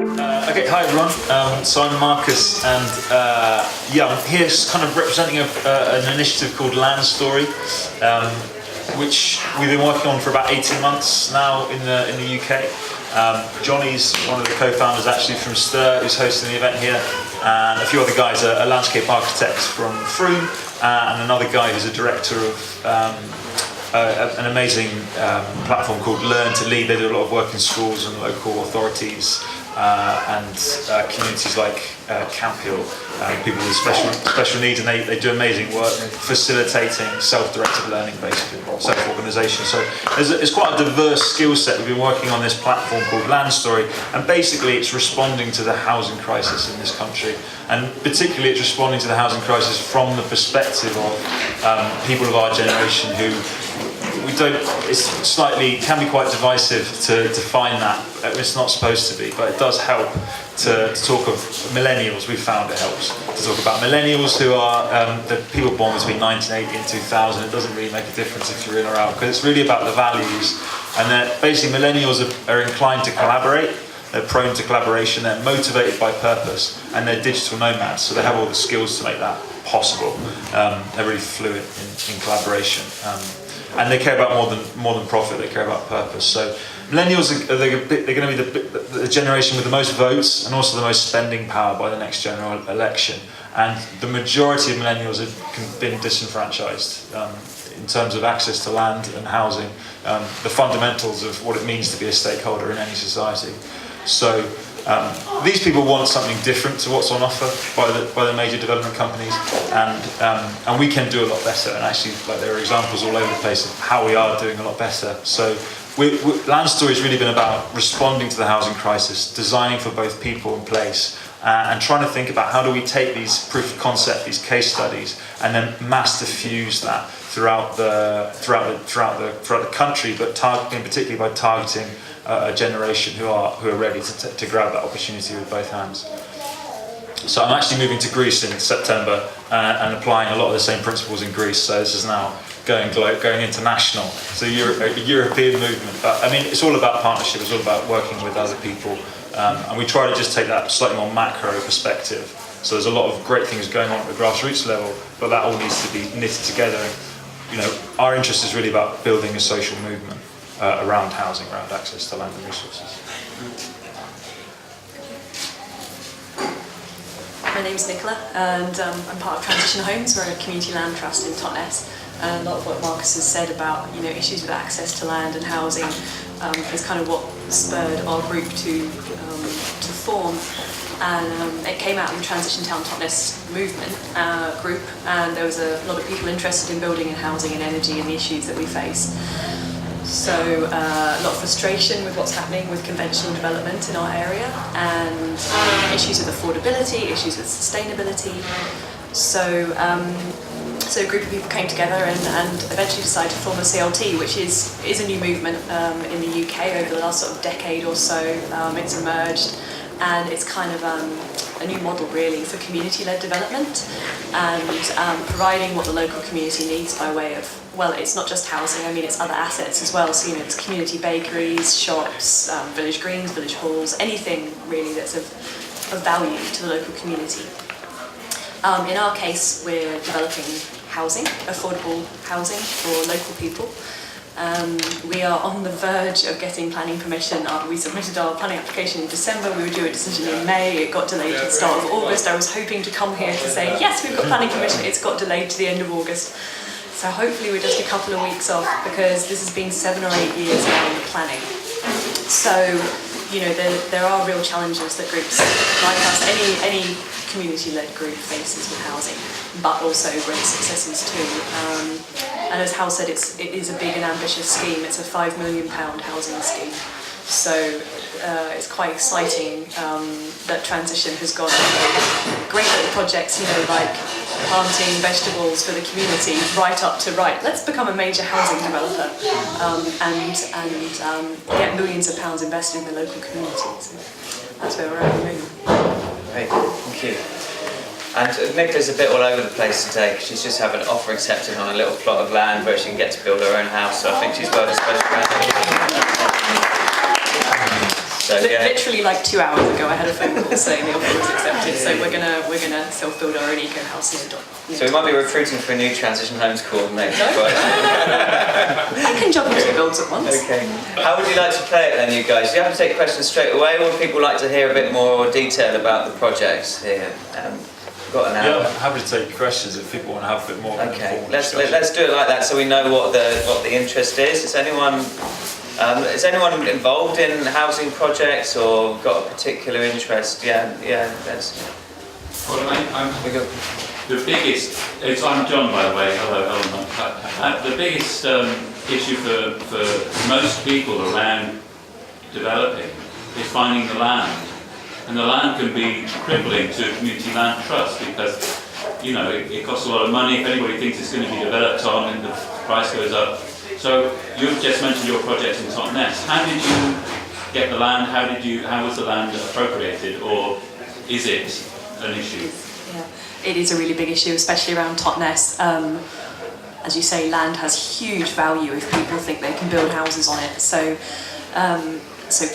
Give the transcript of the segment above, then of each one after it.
Okay, hi everyone. So I'm Marcus, and yeah, I'm here kind of representing an initiative called Nicola Story, which we've been working on for about 18 months now in the UK. Johnny's one of the co-founders actually from Stir, who's hosting the event here, and a few other guys are landscape architects from Froome, and another guy who's a director of an amazing platform called Learn to Lead. They do a lot of work in schools and local authorities and communities like Camp Hill, people with special needs, and they do amazing work facilitating self-directed learning, basically, self-organisation. So it's quite a diverse skill set. We've been working on this platform called Land Story, and basically it's responding to the housing crisis in this country, and particularly it's responding to the housing crisis from the perspective of people of our generation who can be quite divisive to define that. It's not supposed to be, but it does help to talk of millennials. We found it helps to talk about millennials, who are the people born between 1980 and 2000. It doesn't really make a difference if you're in or out, because it's really about the values. And that basically millennials are inclined to collaborate. They're prone to collaboration. They're motivated by purpose, and they're digital nomads, so they have all the skills to make that possible. They're really fluent in collaboration. And they care about more than profit. They care about purpose. So millennials they're going to be the generation with the most votes and also the most spending power by the next general election. And the majority of millennials have been disenfranchised in terms of access to land and housing, the fundamentals of what it means to be a stakeholder in any society. So these people want something different to what's on offer by the major development companies, and we can do a lot better. And actually, there are examples all over the place of how we are doing a lot better. So Land Story has really been about responding to the housing crisis, designing for both people and place, and trying to think about how do we take these proof of concept, these case studies, and then mass diffuse that throughout the country, but particularly by targeting a generation who are ready to grab that opportunity with both hands. So I'm actually moving to Greece in September and applying a lot of the same principles in Greece. So this is now going international. So a European movement. But I mean, it's all about partnership. It's all about working with other people, and we try to just take that slightly more macro perspective. So there's a lot of great things going on at the grassroots level, but that all needs to be knitted together. And, our interest is really about building a social movement around housing, around access to land and resources. My name's Nicola, and I'm part of Transition Homes. We're a community land trust in Totnes. And a lot of what Marcus has said about issues with access to land and housing is kind of what spurred our group to form. And it came out of the Transition Town Totnes movement group, and there was a lot of people interested in building and housing and energy and the issues that we face. So a lot of frustration with what's happening with conventional development in our area, and issues with affordability, issues with sustainability. So a group of people came together and eventually decided to form a CLT, which is a new movement in the UK over the last sort of decade or so. It's emerged, and it's kind of a new model really for community-led development, and providing what the local community needs by way of, well, it's not just housing, I mean it's other assets as well, so it's community bakeries, shops, village greens, village halls, anything really that's of value to the local community. In our case, we're developing housing, affordable housing for local people. We are on the verge of getting planning permission. We submitted our planning application in December. We were due a decision in May. It got delayed to the start of August. I was hoping to come here to say, yes, we've got planning permission. It's got delayed to the end of August. So hopefully we're just a couple of weeks off, because this has been 7 or 8 years now in the planning. So, there are real challenges that groups like us, any community-led group faces with housing, but also great successes too. And as Hal said, it is a big and ambitious scheme. It's a £5 million housing scheme. So it's quite exciting that Transition has got great little projects, like planting vegetables for the community, right up to let's become a major housing developer and get millions of pounds invested in the local community. So that's where we're at the moment. Great, thank you. And Nicola's a bit all over the place today, because she's just had an offer accepted on a little plot of land where she can get to build her own house, so I think she's well disposed around. So yeah. Literally like 2 hours ago, I had a phone call saying the offer was accepted. So we're gonna self-build our own eco house. So we might be recruiting for a new transition homes coordinator. No? I can juggle 2 builds at once. Okay. How would you like to play it then, you guys? Do you have to take questions straight away, or would people like to hear a bit more detail about the projects here? We've got an hour. Yeah, I'm happy to take questions if people want to have a bit more. Okay, let's do it like that so we know what the interest is. Is anyone involved in housing projects or got a particular interest? Yeah. Well, We go. the biggest. I'm John, by the way. Hello. The biggest issue for most people around developing is finding the land. And the land can be crippling to a community land trust because, it costs a lot of money. If anybody thinks it's going to be developed on and the price goes up. So you've just mentioned your project in Totnes. How did you get the land? How was the land appropriated, or is it an issue? Yeah, it is a really big issue, especially around Totnes. As you say, land has huge value if people think they can build houses on it. So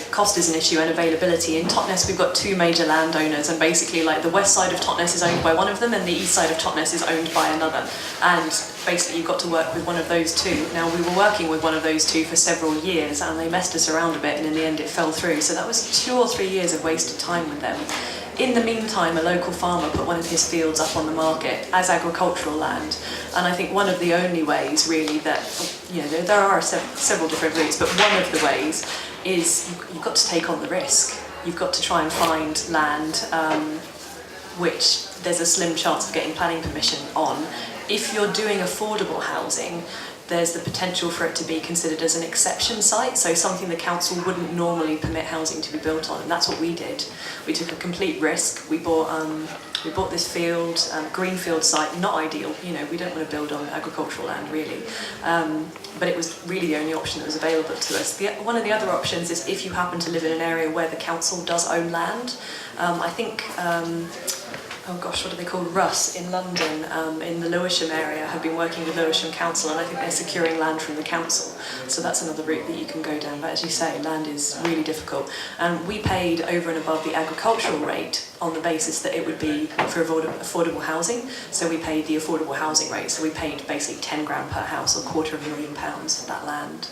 cost is an issue, and availability. In Totnes, we've got 2 major landowners, and basically, like, the west side of Totnes is owned by one of them, and the east side of Totnes is owned by another. And basically, you've got to work with one of those 2. Now, we were working with one of those 2 for several years, and they messed us around a bit, and in the end, it fell through. So that was 2 or 3 years of wasted time with them. In the meantime, a local farmer put one of his fields up on the market as agricultural land, and I think one of the only ways, really, that there are several different routes, but one of the ways is you've got to take on the risk. You've got to try and find land which there's a slim chance of getting planning permission on. If you're doing affordable housing, there's the potential for it to be considered as an exception site, so something the council wouldn't normally permit housing to be built on, and that's what we did. We took a complete risk. We bought this field, greenfield site, not ideal, we don't want to build on agricultural land really, but it was really the only option that was available to us. One of the other options is if you happen to live in an area where the council does own land. I think, what are they called? Russ in London, in the Lewisham area, have been working with Lewisham Council, and I think they're securing land from the council. So that's another route that you can go down. But as you say, land is really difficult. And we paid over and above the agricultural rate on the basis that it would be for affordable housing. So we paid the affordable housing rate. So we paid basically 10 grand per house, or £250,000 for that land.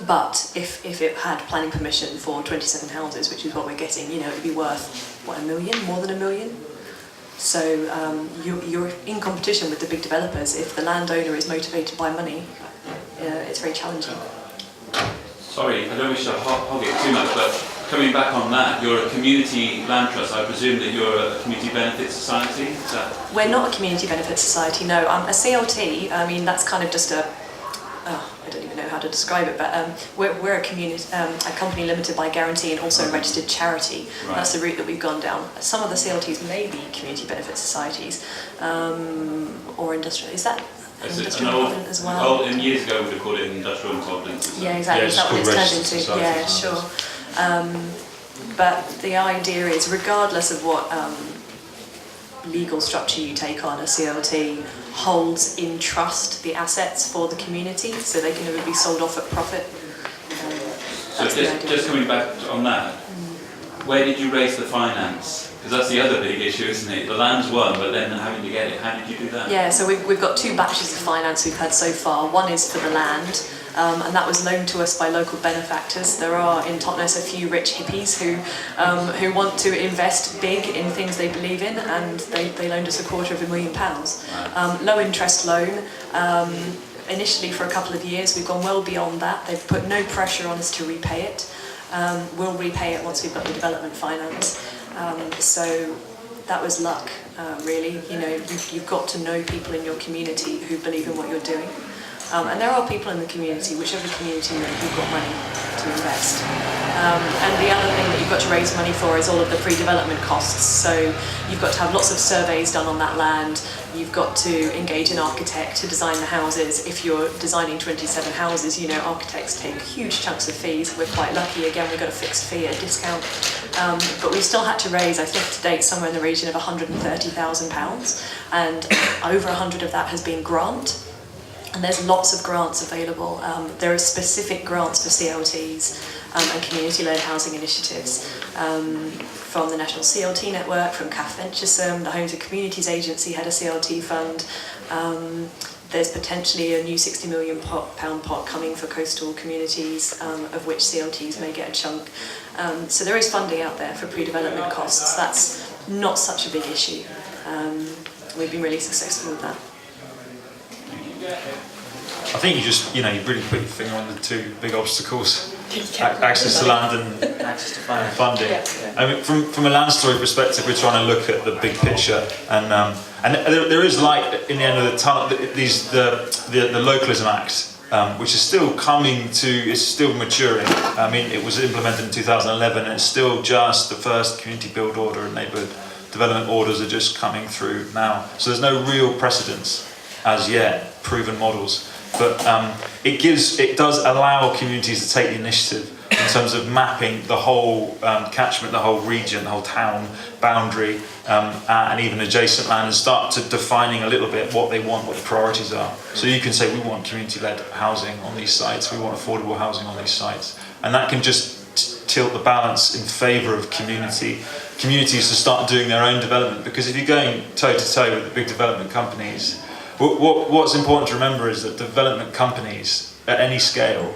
But if it had planning permission for 27 houses, which is what we're getting, it would be worth, $1 million, more than $1 million. So you're in competition with the big developers. If the landowner is motivated by money, it's very challenging. Sorry, I don't wish to hog it too much, but coming back on that, you're a community land trust. I presume that you're a community benefit society? Is that... We're not a community benefit society, no. A CLT, that's kind of just I don't even know how to describe it, but we're a company limited by guarantee and also a registered charity. Right. That's the route that we've gone down. Some of the CLTs may be community benefit societies or industrial. Is that industrial covenant as well? And years ago we would have called it industrial insolvency. Yeah, exactly. Is that what it's turned into? Yeah, sure. But the idea is, regardless of what legal structure you take on, a CLT holds in trust the assets for the community, so they can never be sold off at profit. So just coming back on that, where did you raise the finance? Because that's the other big issue, isn't it? The land's one, but then having to get it. How did you do that? Yeah, so we've got 2 batches of finance we've had so far. One is for the land, and that was loaned to us by local benefactors. There are in Totnes a few rich hippies who want to invest big in things they believe in, and they loaned us £250,000. Right. Low interest loan. Initially for a couple of years. We've gone well beyond that. They've put no pressure on us to repay it. We'll repay it once we've got the development finance. So that was luck, really. You've got to know people in your community who believe in what you're doing. And there are people in the community, whichever community who've got money to invest. And the other thing that you've got to raise money for is all of the pre-development costs. So you've got to have lots of surveys done on that land. You've got to engage an architect to design the houses. If you're designing 27 houses, architects take huge chunks of fees. We're quite lucky. Again, we've got a fixed fee at a discount. But we've still had to raise, I think to date, somewhere in the region of £130,000. And over 100 of that has been grant. And there's lots of grants available. There are specific grants for CLTs and community-led housing initiatives from the National CLT Network, from CAF Venturesome, the Homes and Communities Agency had a CLT fund. There's potentially a new £60 million pot coming for coastal communities, of which CLTs may get a chunk. So there is funding out there for pre-development costs. That's not such a big issue. We've been really successful with that. I think you really put your finger on the two big obstacles: access to land and Access to funding. Yeah. I mean, from a land story perspective, we're trying to look at the big picture, and there is light in the end of the tunnel. The Localism Act, which is still it's still maturing. I mean, it was implemented in 2011, and it's still just the first community build order and neighbourhood development orders are just coming through now. So there's no real precedence as yet, proven models. But it does allow communities to take the initiative in terms of mapping the whole catchment, the whole region, the whole town boundary, and even adjacent land, and start to defining a little bit what they want, what the priorities are. So you can say, we want community-led housing on these sites, we want affordable housing on these sites. And that can just tilt the balance in favour of communities to start doing their own development. Because if you're going toe-to-toe with the big development companies, what's important to remember is that development companies at any scale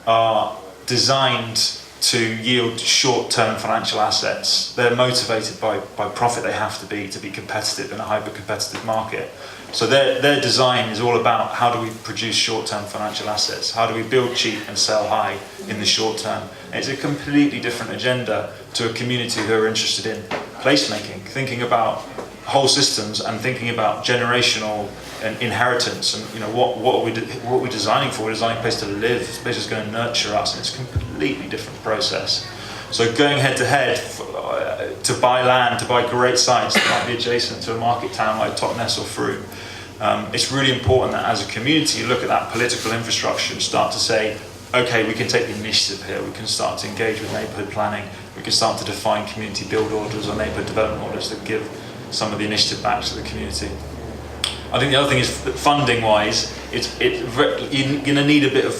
are designed to yield short-term financial assets. They're motivated by profit. They have to be competitive in a hyper-competitive market. So their design is all about how do we produce short-term financial assets? How do we build cheap and sell high in the short term? And it's a completely different agenda to a community who are interested in placemaking, thinking about whole systems and thinking about generational and inheritance, and what are we designing for? We're designing a place to live, a place that's going to nurture us, and it's a completely different process. So going head to head to buy land, to buy great sites that might be adjacent to a market town like Totnes or Frome, it's really important that as a community you look at that political infrastructure and start to say, okay, we can take the initiative here, we can start to engage with neighbourhood planning, we can start to define community build orders or neighbourhood development orders that give some of the initiative back to the community. I think the other thing is that funding-wise, you're going to need a bit of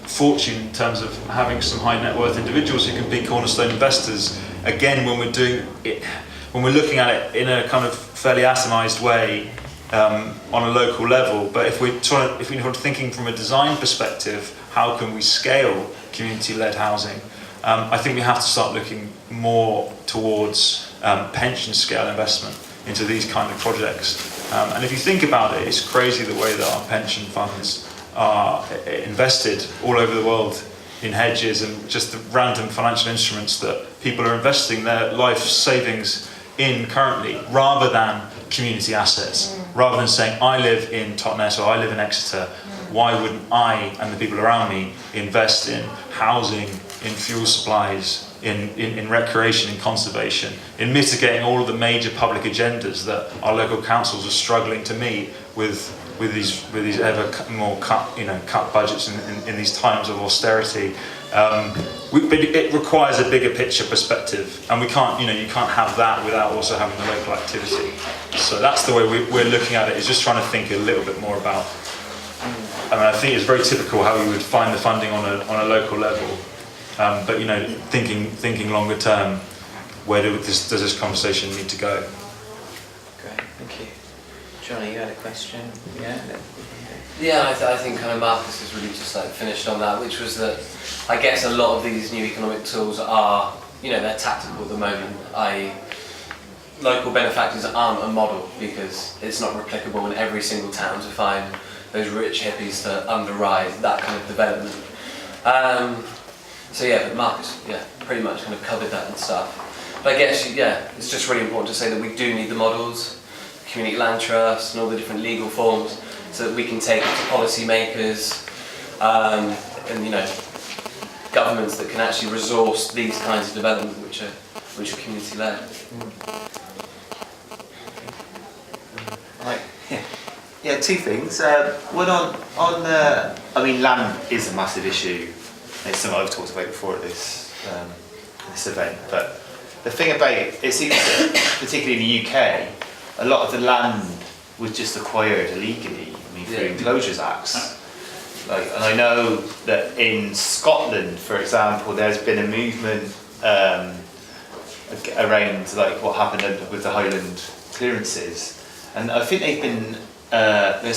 fortune in terms of having some high net worth individuals who can be cornerstone investors. Again, when we're looking at it in a kind of fairly atomised way on a local level, but if we're thinking from a design perspective, how can we scale community-led housing? I think we have to start looking more towards pension scale investment into these kind of projects. And if you think about it, it's crazy the way that our pension funds are invested all over the world in hedges and just the random financial instruments that people are investing their life savings in currently, rather than community assets. Rather than saying, I live in Totnes or I live in Exeter, why wouldn't I and the people around me invest in housing, in fuel supplies, in recreation, in conservation, in mitigating all of the major public agendas that our local councils are struggling to meet with these ever more cut budgets in these times of austerity. But it requires a bigger picture perspective, and you can't have that without also having the local activity. So that's the way we're looking at it, is just trying to think a little bit more about. I think it's very typical how we would find the funding on a local level. But thinking longer term, where does this conversation need to go? Great, thank you. Johnny, you had a question? Yeah, I think kind of Marcus has really just finished on that, which was that I guess a lot of these new economic tools are, they're tactical at the moment. Local benefactors aren't a model because it's not replicable in every single town to find those rich hippies to underwrite that kind of development. But Marcus, pretty much kind of covered that and stuff. But I guess, it's just really important to say that we do need the models, community land trusts and all the different legal forms, so that we can take it to policymakers and governments that can actually resource these kinds of development which are community led. Right. Yeah, two things. One land is a massive issue. It's something I've talked about before at this event. But the thing about it seems that, particularly in the UK, a lot of the land was just acquired illegally. I mean, through Enclosures Acts. And I know that in Scotland, for example, there's been a movement around like what happened with the Highland clearances, and I think they've been there's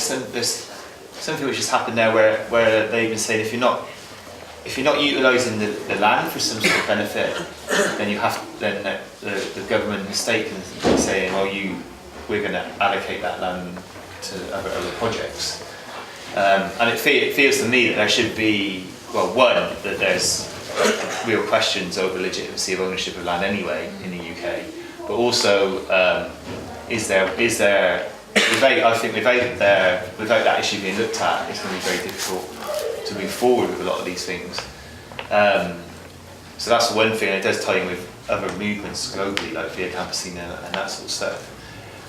something which has happened there where they've been saying if you're not utilising the land for some sort of benefit, then the government mistaken saying, well, we're going to allocate that land to other projects. And it feels to me that there should be, well, one, that there's real questions over legitimacy of ownership of land anyway in the UK, but also I think without that issue being looked at, it's going to be very difficult to move forward with a lot of these things. So that's one thing, and it does tie in with other movements globally, like Via Campesina and that sort of stuff.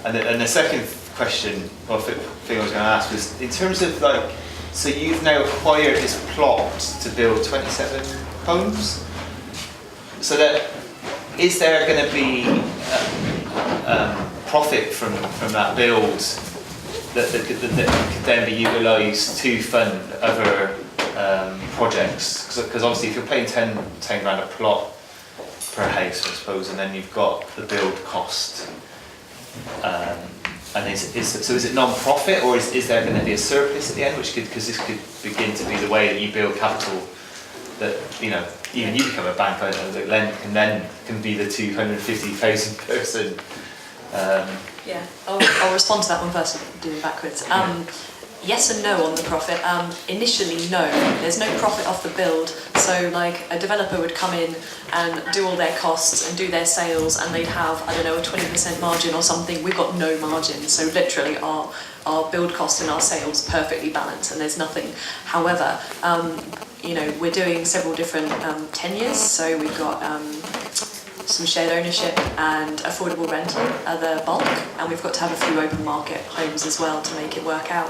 And the second question, or thing I was going to ask was, in terms of so you've now acquired this plot to build 27 homes. So that is there going to be profit from that build that could then be utilised to fund other projects? Because obviously, if you're paying 10 grand a plot per house, I suppose, and then you've got the build cost. And is it non-profit, or is there going to be a surplus at the end, because this could begin to be the way that you build capital, that even you become a bank, I don't know, that can be the 250,000 person. Yeah, I'll respond to that one first, doing backwards. Yes and no on the profit. Initially, no. There's no profit off the build. So, like, a developer would come in and do all their costs and do their sales, and they'd have, I don't know, a 20% margin or something. We've got no margin. So, literally, our build cost and our sales perfectly balanced, and there's nothing. However, we're doing several different tenures. So, we've got some shared ownership and affordable rental are the bulk, and we've got to have a few open market homes as well to make it work out,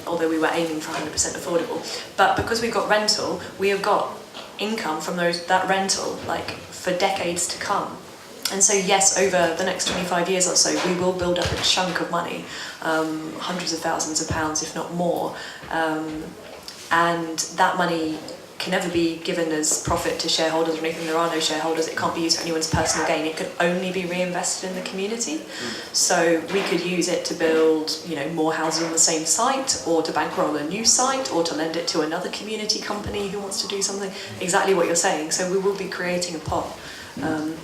although we were aiming for 100% affordable. But because we've got rental, we have got income from that rental for decades to come. And so yes, over the next 25 years or so, we will build up a chunk of money, hundreds of thousands of pounds, if not more, and that money can never be given as profit to shareholders or anything. There are no shareholders. It can't be used for anyone's personal gain. It could only be reinvested in the community. So we could use it to build, more houses on the same site, or to bankroll a new site, or to lend it to another community company who wants to do something. Exactly what you're saying. So we will be creating a pot,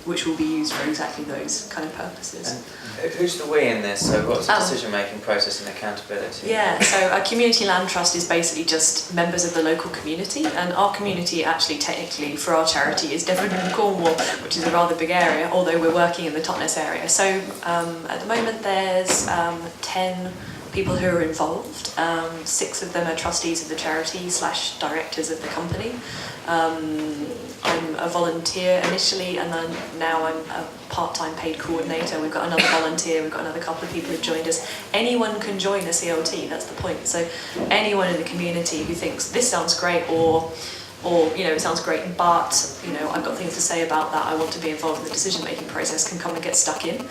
which will be used for exactly those kind of purposes. And who's the we in this? So what's the decision-making process and accountability? Yeah, so a community land trust is basically just members of the local community, and our community actually technically for our charity is Devon and Cornwall, which is a rather big area, although we're working in the Totnes area. So at the moment there's 10 people who are involved. 6 of them are trustees of the charity / directors of the company. I'm a volunteer initially, and then now I'm a part-time paid coordinator. We've got another volunteer, we've got another couple of people who've joined us. Anyone can join a CLT, that's the point. So anyone in the community who thinks this sounds great, or it sounds great, but I've got things to say about that, I want to be involved in the decision-making process, can come and get stuck in.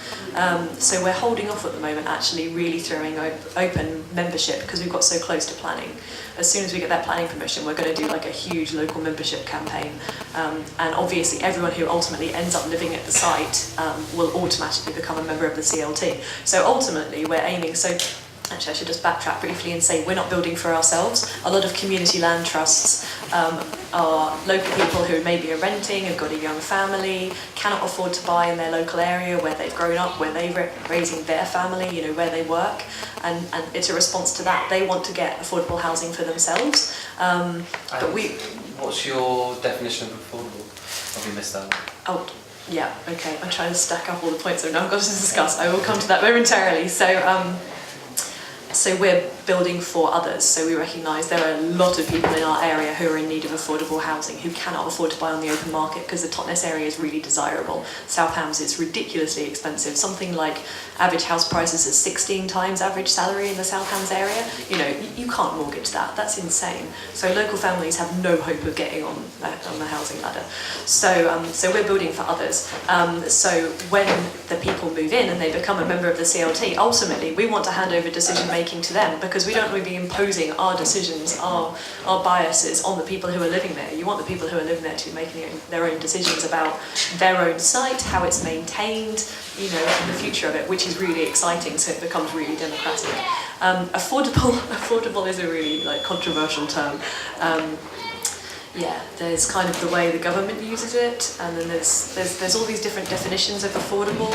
So we're holding off at the moment, actually really throwing open membership, because we've got so close to planning. As soon as we get that planning permission, we're going to do a huge local membership campaign, and obviously everyone who ultimately ends up living at the site will automatically become a member of the CLT. So ultimately we're aiming, actually, I should just backtrack briefly and say we're not building for ourselves. A lot of community land trusts are local people who maybe are renting, have got a young family, cannot afford to buy in their local area where they've grown up, where they're raising their family, where they work, and it's a response to that. They want to get affordable housing for themselves. What's your definition of affordable? Have you missed that? Oh, yeah, okay. I'm trying to stack up all the points I've now got to discuss. I will come to that momentarily. So, So we're building for others. So we recognise there are a lot of people in our area who are in need of affordable housing, who cannot afford to buy on the open market because the Totnes area is really desirable. South Hams is ridiculously expensive. Something like average house prices at 16 times average salary in the South Hams area. You know, you can't mortgage that. That's insane. So local families have no hope of getting on the housing ladder. So we're building for others. So when the people move in and they become a member of the CLT, ultimately we want to hand over decision making to them, because we don't want to be imposing our decisions, our biases on the people who are living there. You want the people who are living there to be making their own decisions about their own site, how it's maintained, you know, and the future of it, which is really exciting. So it becomes really democratic. Affordable is a really controversial term. Yeah, there's kind of the way the government uses it, and then there's all these different definitions of affordable.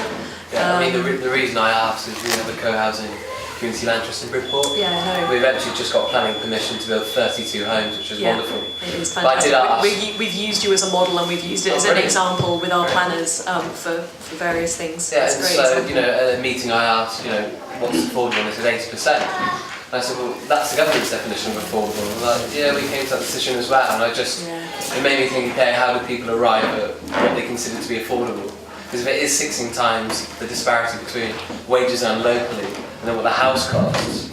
Yeah, I mean the reason I asked is we have a co-housing community land trust in Bridport. Yeah, I know. We've actually just got planning permission to build 32 homes, which is wonderful. It is but fantastic. I did ask. We've used you as a model, and we've used it as an example with our planners for various things. Yeah, it's and great so example. you know, at a meeting I asked, you know, what's affordable, and they said 80%. And I said, well, that's the government's definition of affordable. And like, yeah, we came to that decision as well, and it made me think, okay, how do people arrive at what they consider to be affordable? Because if it is 16 times the disparity between wages earned locally and then what the house costs,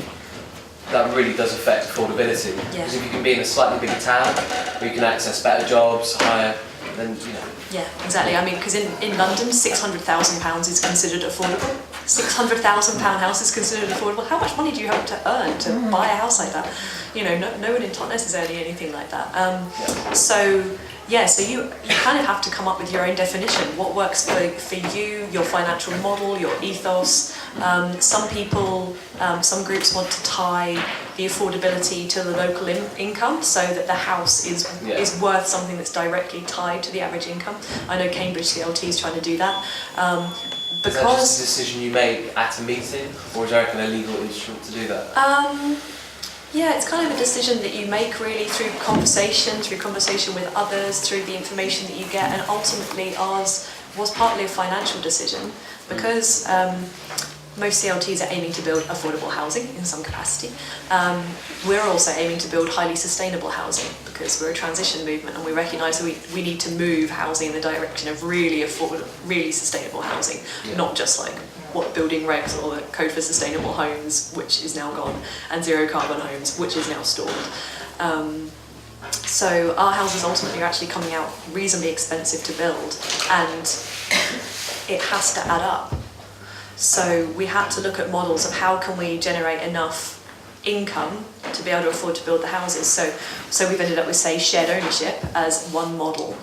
that really does affect affordability. Because if you can be in a slightly bigger town, where you can access better jobs, higher, then, you know. Yeah, exactly. I mean, because in London, £600,000 is considered affordable. £600,000 house is considered affordable. How much money do you have to earn to buy a house like that? You know, no one in Totnes is earning anything like that. So you kind of have to come up with your own definition. What works for you, your financial model, your ethos. Some people, some groups want to tie the affordability to the local income, so that the house is worth something that's directly tied to the average income. I know Cambridge CLT is trying to do that. Is that just a decision you made at a meeting, or is there a legal instrument to do that? Yeah, it's kind of a decision that you make really through conversation with others, through the information that you get, and ultimately ours was partly a financial decision, because most CLTs are aiming to build affordable housing in some capacity. We're also aiming to build highly sustainable housing, because we're a transition movement, and we recognise that we need to move housing in the direction of really affordable, really sustainable housing, not just like what building regs or the Code for Sustainable Homes, which is now gone, and zero carbon homes, which is now stalled. So our houses ultimately are actually coming out reasonably expensive to build, and it has to add up. So we had to look at models of how can we generate enough income to be able to afford to build the houses. So we've ended up with, say, shared ownership as one model.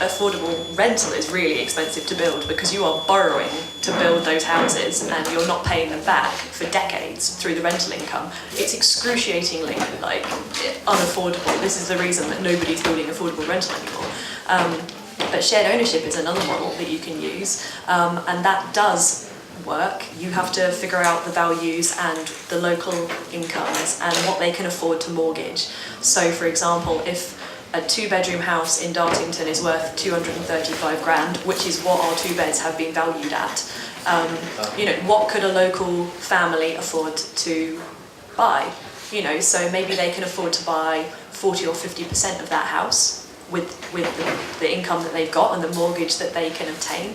Affordable rental is really expensive to build, because you are borrowing to build those houses and you're not paying them back for decades through the rental income. It's excruciatingly unaffordable. This is the reason that nobody's building affordable rental anymore. But shared ownership is another model that you can use, and that does work. You have to figure out the values and the local incomes and what they can afford to mortgage. So, for example, if a 2-bedroom house in Dartington is worth 235 grand, which is what our 2 beds have been valued at, you know, what could a local family afford to buy? You know, so maybe they can afford to buy 40 or 50% of that house with the income that they've got and the mortgage that they can obtain.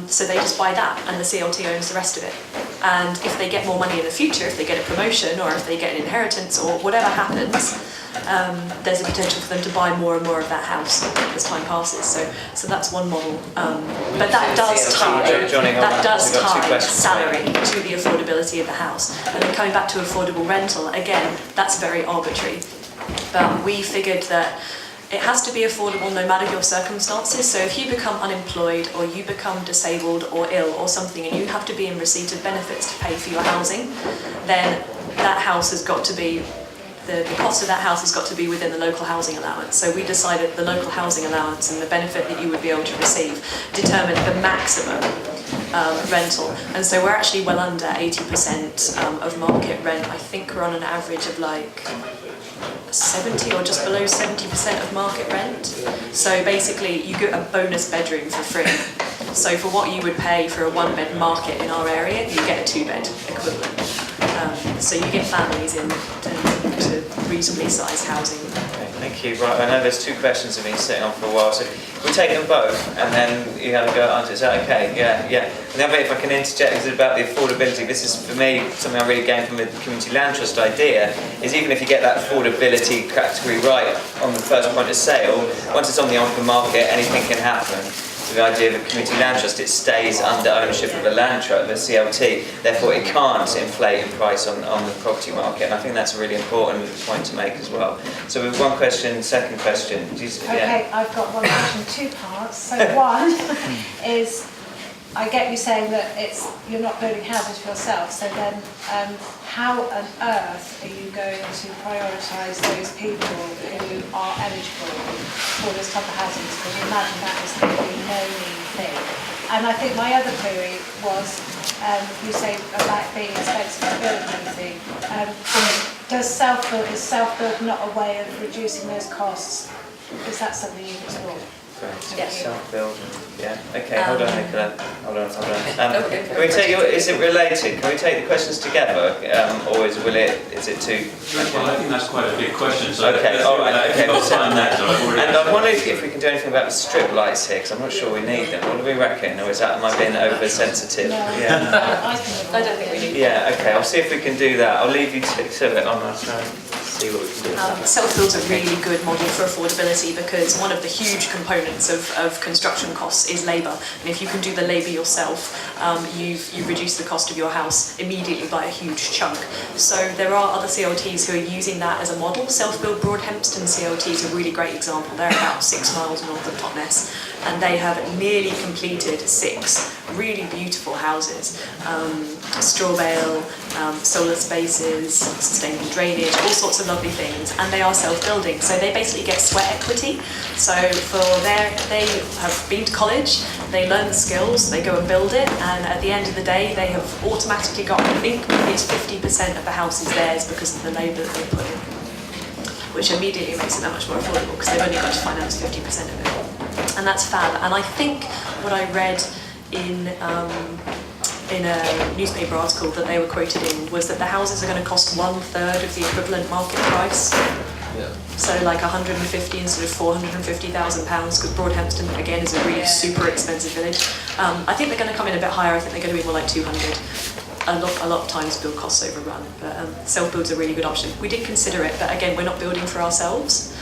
So they just buy that, and the CLT owns the rest of it. And if they get more money in the future, if they get a promotion or if they get an inheritance or whatever happens, there's a potential for them to buy more and more of that house as time passes. So that's one model. But that does tie salary to the affordability of the house. And then coming back to affordable rental, again, that's very arbitrary. But we figured that it has to be affordable no matter your circumstances. So if you become unemployed or you become disabled or ill or something, and you have to be in receipt of benefits to pay for your housing, then that house has got to be, the cost of that house has got to be within the local housing allowance. So we decided the local housing allowance and the benefit that you would be able to receive determined the maximum rental. And so we're actually well under 80% of market rent. I think we're on an average of like 70 or just below 70% of market rent. So basically you get a bonus bedroom for free. So for what you would pay for a 1-bed market in our area, you get a 2-bed equivalent. So you get families in to reasonably sized housing. Okay, thank you. Right, I know there's 2 questions that have been sitting on for a while, so we'll take them both and then you have a go at answer. Is that okay? Yeah. And the other bit, if I can interject, is about the affordability. This is, for me, something I really gained from the Community Land Trust idea, is even if you get that affordability category right on the first point of sale, once it's on the open market, anything can happen. So the idea of a community land trust, it stays under ownership of a land trust, the CLT, therefore it can't inflate in price on the property market, and I think that's a really important point to make as well. So with one question, second question. Okay, I've got one question, 2 parts. So one is, I get you saying that you're not building houses for yourself, so then how on earth are you going to prioritise those people who are eligible for this type of housing? Because you imagine that is going to be no mean thing. And I think my other query was, you say about being expensive to build and everything. Is Selfbuild not a way of reducing those costs? Is that something you've explored? Yes. Self-build. Yeah. Okay. Hold on, Nicola. Hold on. Okay. Can we take is it related? Can we take the questions together, or is it too? Well, I think that's quite a big question. So Okay. All right. Okay. We'll sign that. And I wonder if we can do anything about the strip lights here, because I'm not sure we need them. What do we reckon? Or is that, am I being oversensitive? No. Yeah. I don't think we need. Yeah. Okay. I'll see if we can do that. I'll leave you to it on that. See what we can do. Self-build's a really good model for affordability because one of the huge components of construction costs is labour. And if you can do the labour yourself, you've reduced the cost of your house immediately by a huge chunk. So there are other CLTs who are using that as a model. Self-build Broadhempston CLT is a really great example. They're about 6 miles north of Totnes, and they have nearly completed 6 really beautiful houses. Straw bale, solar spaces, sustainable drainage, all sorts of lovely things, and they are self-building, so they basically get sweat equity. So they have been to college, they learn the skills, they go and build it, and at the end of the day they have automatically got, I think it's 50% of the house is theirs because of the labour that they put in, which immediately makes it that much more affordable because they've only got to finance 50% of it, and that's fab. And I think what I read in a newspaper article that they were quoted in was that the houses are going to cost 1/3 of the equivalent market price. Yeah. So like 150 instead of £450,000, because Broadhempston again is a really super expensive village. I think they're going to come in a bit higher. I think they're going to be more like 200. A lot of times build costs overrun, but self-build's a really good option. We did consider it, but again, we're not building for ourselves.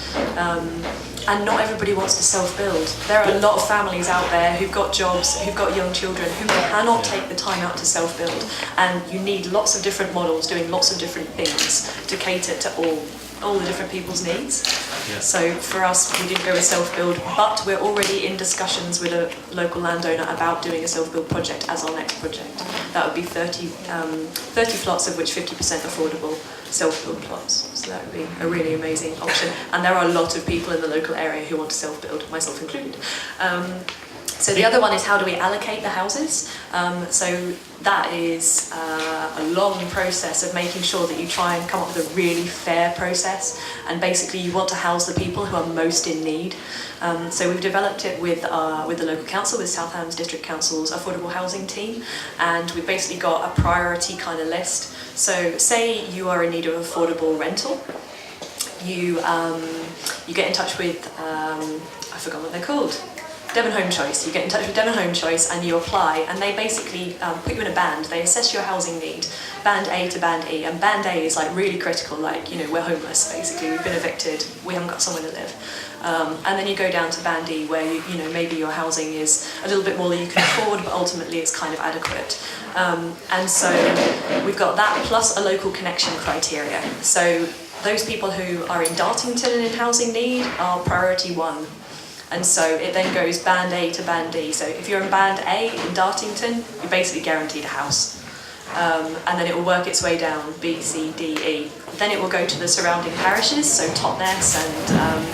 And not everybody wants to self-build. There are a lot of families out there who've got jobs, who've got young children, who cannot take the time out to self-build. And you need lots of different models doing lots of different things to cater to all the different people's needs. Yeah. So for us, we didn't go with self-build, but we're already in discussions with a local landowner about doing a self-build project as our next project. That would be 30 plots, of which 50% affordable self-build plots. So that would be a really amazing option. And there are a lot of people in the local area who want to self-build, myself included. So the other one is, how do we allocate the houses? So that is a long process of making sure that you try and come up with a really fair process, and basically you want to house the people who are most in need. So we've developed it with the local council, with South Hams District Council's affordable housing team, and we've basically got a priority kind of list. So say you are in need of affordable rental, you get in touch with, I forgot what they're called, Devon Home Choice. You get in touch with Devon Home Choice and you apply, and they basically put you in a band. They assess your housing need, band A to band E, and band A is like really critical, like, you know, we're homeless basically, we've been evicted, we haven't got somewhere to live. And then you go down to band E, where you know, maybe your housing is a little bit more than you can afford, but ultimately it's kind of adequate. And so we've got that plus a local connection criteria. So those people who are in Dartington and in housing need are priority 1. And so it then goes band A to band D. So if you're in band A in Dartington, you're basically guaranteed a house. And then it will work its way down, B, C, D, E. Then it will go to the surrounding parishes, so Totnes and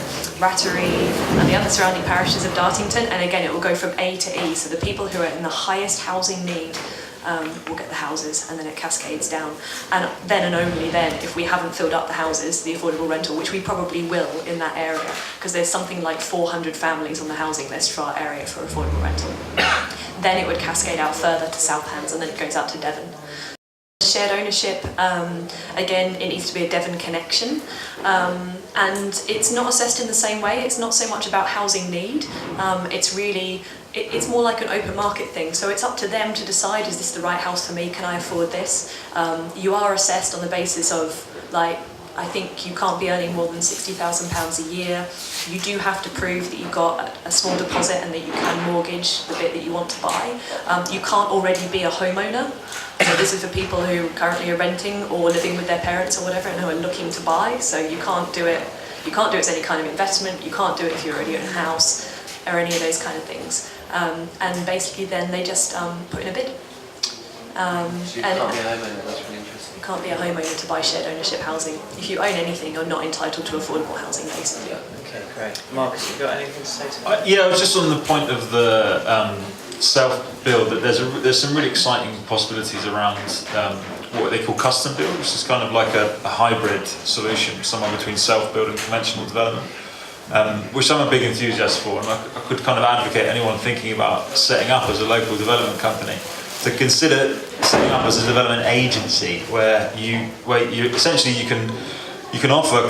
Rattery and the other surrounding parishes of Dartington. And again, it will go from A to E. So the people who are in the highest housing need will get the houses, and then it cascades down. And then and only then, if we haven't filled up the houses, the affordable rental, which we probably will in that area, because there's something like 400 families on the housing list for our area for affordable rental. then it would cascade out further to South Hants, and then it goes out to Devon. Shared ownership, again, it needs to be a Devon connection, and it's not assessed in the same way. It's not so much about housing need, it's more like an open market thing, so it's up to them to decide, is this the right house for me, can I afford this? You are assessed on the basis of, like, I think you can't be earning more than £60,000 a year. You do have to prove that you've got a small deposit and that you can mortgage the bit that you want to buy. You can't already be a homeowner. So this is for people who currently are renting or living with their parents or whatever and who are looking to buy. So you can't do it. You can't do it as any kind of investment. You can't do it if you already own a house or any of those kind of things. And basically then they just put in a bid. So you can't be a homeowner, that's really interesting. You can't be a homeowner to buy shared ownership housing. If you own anything, you're not entitled to affordable housing, basically. Yeah. Okay, great. Marcus, you got anything to say to that? Yeah, I was just on the point of the self-build, that there's some really exciting possibilities around what they call custom build, which is kind of like a hybrid solution, somewhere between self-build and conventional development, which I'm a big enthusiast for, and I could kind of advocate anyone thinking about setting up as a local development company to consider setting up as a development agency where you essentially you can offer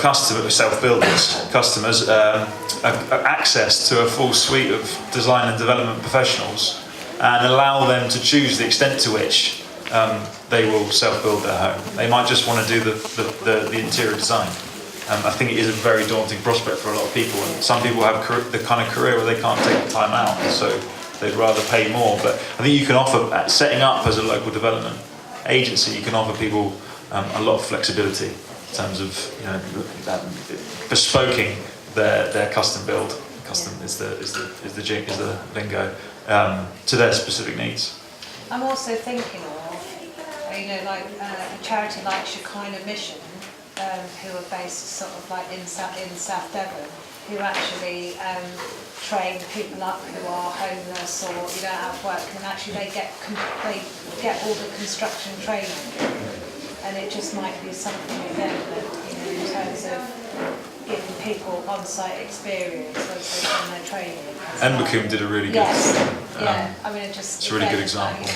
self-builders, customers, access to a full suite of design and development professionals, and allow them to choose the extent to which they will self-build their home. They might just want to do the interior design. I think it is a very daunting prospect for a lot of people, and some people have the kind of career where they can't take the time out, so they'd rather pay more. But I think you can offer, setting up as a local development agency, you can offer people a lot of flexibility in terms of bespoking their custom build. Custom is the lingo to their specific needs. I'm also thinking of, like a charity like Shekinah Mission, who are based sort of like in South Devon, who actually train people up who are homeless or don't have work, and actually they get all the construction training, and it just might be something again that in terms of giving people on-site experience once they've done their training. Enbacum did a really good. Yes, yeah. I mean, it's a really good example.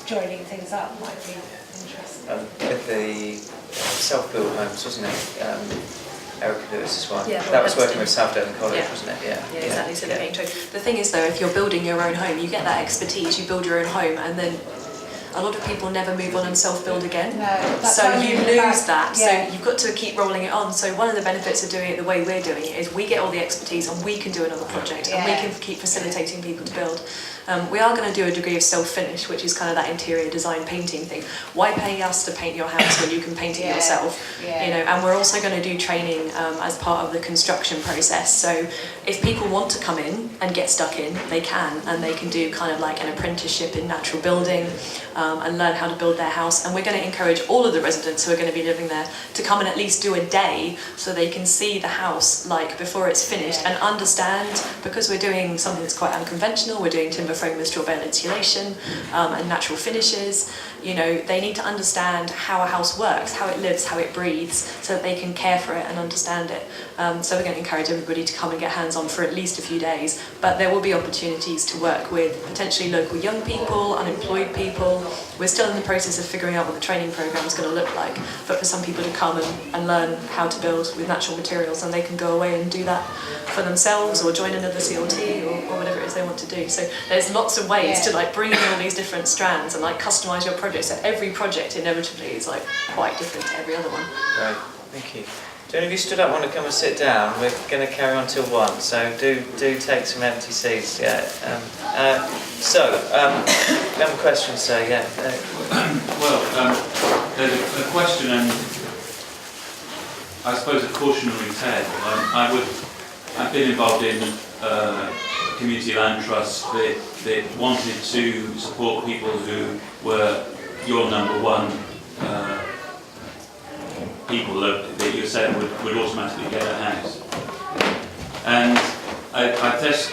Joining things up might be interesting. With the self-built homes, wasn't it? Erica Lewis's one. Yeah, that was working with South Devon College, wasn't it? Yeah, exactly. So they're being trained. The thing is, though, if you're building your own home, you get that expertise. You build your own home, and then a lot of people never move on and self-build again. No, so you lose that. Yeah. So you've got to keep rolling it on. So one of the benefits of doing it the way we're doing it is we get all the expertise and we can do another project and we can keep facilitating people to build. We are going to do a degree of self-finish, which is kind of that interior design painting thing. Why pay us to paint your house when you can paint it yourself? And we're also going to do training as part of the construction process. So if people want to come in and get stuck in, they can, and they can do kind of like an apprenticeship in natural building and learn how to build their house. And we're going to encourage all of the residents who are going to be living there to come and at least do a day so they can see the house like before it's finished and understand, because we're doing something that's quite unconventional. We're doing timber frame with straw bale insulation and natural finishes. They need to understand how a house works, how it lives, how it breathes, so that they can care for it and understand it. So we're going to encourage everybody to come and get hands-on for at least a few days, but there will be opportunities to work with potentially local young people, unemployed people. We're still in the process of figuring out what the training program is going to look like, but for some people to come and learn how to build with natural materials, and they can go away and do that for themselves or join another CLT or whatever it is they want to do. So there's lots of ways to like bring in all these different strands and like customise your project. So every project inevitably is like quite different to every other one. Right, thank you. Do any of you stood up want to come and sit down? We're going to carry on till 1, so do take some empty seats. Yeah. We have a question, so yeah. There's a question and I suppose a cautionary tale. I've been involved in a community land trust that wanted to support people who were your number one people that you said would automatically get a house. And I guess